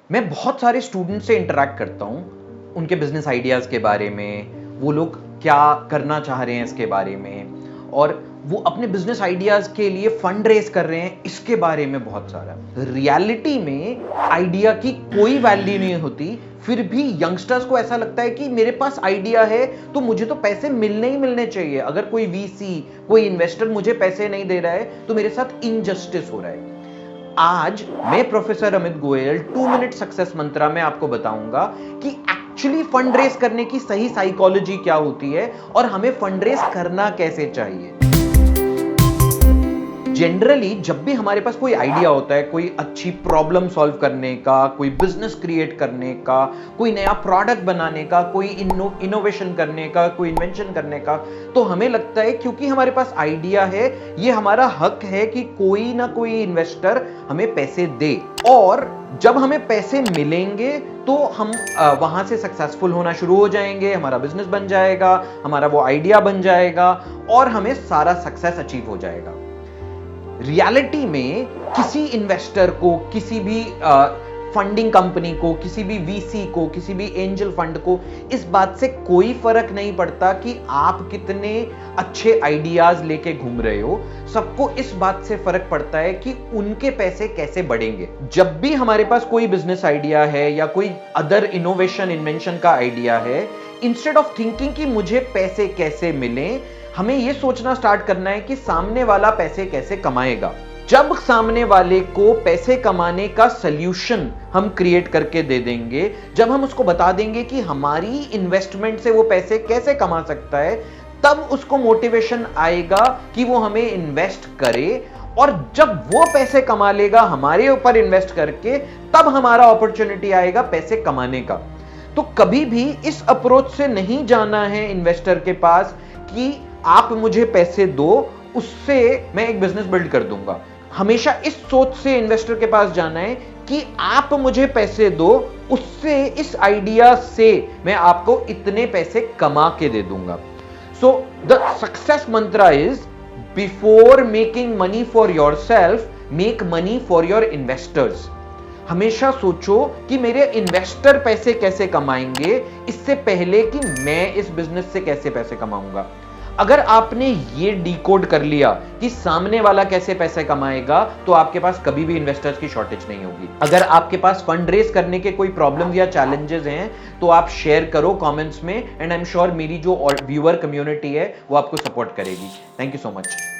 मैं बहुत सारे स्टूडेंट से इंटरैक्ट करता हूँ, उनके बिजनेस आइडियाज के बारे में, वो लोग क्या करना चाह रहे हैं इसके बारे में, और वो अपने बिजनेस आइडियाज के लिए फंड रेज कर रहे हैं इसके बारे में बहुत सारा। रियलिटी में आइडिया की कोई वैल्यू नहीं होती, फिर भी यंगस्टर्स को ऐसा लगता है कि मेरे पास आइडिया है तो मुझे तो पैसे मिलने ही मिलने चाहिए। अगर कोई वीसी, कोई इन्वेस्टर मुझे पैसे नहीं दे रहा है तो मेरे साथ इनजस्टिस हो रहा है। आज मैं professor Amit Goyal 2 minute success mantra में आपको बताऊंगा कि एक्चुअली फंड रेज करने की सही साइकोलॉजी क्या होती है और हमें फंड रेज करना कैसे चाहिए। जनरली जब भी हमारे पास कोई आइडिया होता है, कोई अच्छी प्रॉब्लम सॉल्व करने का, कोई बिजनेस क्रिएट करने का, कोई नया प्रोडक्ट बनाने का, कोई इनोवेशन करने का, कोई इन्वेंशन करने का, तो हमें लगता है क्योंकि हमारे पास आइडिया है, ये हमारा हक है कि कोई ना कोई इन्वेस्टर हमें पैसे दे, और जब हमें पैसे मिलेंगे तो हम वहां से सक्सेसफुल होना शुरू हो जाएंगे, हमारा बिजनेस बन जाएगा, हमारा वो आइडिया बन जाएगा और हमें सारा सक्सेस अचीव हो जाएगा। रियलिटी में किसी इन्वेस्टर को, किसी भी फंडिंग कंपनी को, किसी भी वीसी को, किसी भी एंजल फंड को इस बात से कोई फर्क नहीं पड़ता कि आप कितने अच्छे आइडियाज लेके घूम रहे हो। सबको इस बात से फर्क पड़ता है कि उनके पैसे कैसे बढ़ेंगे। जब भी हमारे पास कोई बिजनेस आइडिया है या कोई अदर इनोवेशन, इन्वेंशन का आइडिया है, इंस्टेड ऑफ थिंकिंग कि मुझे पैसे कैसे मिले, हमें यह सोचना स्टार्ट करना है कि सामने वाला पैसे कैसे कमाएगा। जब सामने वाले को पैसे कमाने का सॉल्यूशन हम क्रिएट करके दे देंगे, जब हम उसको बता देंगे कि हमारी इन्वेस्टमेंट से वो पैसे कैसे कमा सकता है, तब उसको मोटिवेशन आएगा कि वो हमें इन्वेस्ट करे, और जब वो पैसे कमा लेगा हमारे ऊपर इन्वेस्ट करके, तब हमारा अपॉर्चुनिटी आएगा पैसे कमाने का। तो कभी भी इस अप्रोच से नहीं जाना है इन्वेस्टर के पास कि आप मुझे पैसे दो, उससे मैं एक बिजनेस बिल्ड कर दूंगा। हमेशा इस सोच से इन्वेस्टर के पास जाना है कि आप मुझे पैसे दो, उससे, इस आइडिया से मैं आपको इतने पैसे कमा के दे दूंगा। So the success Mantra is, before making money for yourself, make money for your investors. हमेशा सोचो कि मेरे इन्वेस्टर पैसे कैसे कमाएंगे, इससे पहले कि मैं इस बिजनेस से कैसे पैसे कमाऊंगा। अगर आपने ये डिकोड कर लिया कि सामने वाला कैसे पैसे कमाएगा, तो आपके पास कभी भी इन्वेस्टर्स की शॉर्टेज नहीं होगी। अगर आपके पास फंड रेज करने के कोई प्रॉब्लम्स या चैलेंजेस हैं तो आप शेयर करो कमेंट्स में, एंड आई एम श्योर मेरी जो व्यूअर कम्युनिटी है वो आपको सपोर्ट करेगी। Thank you so much.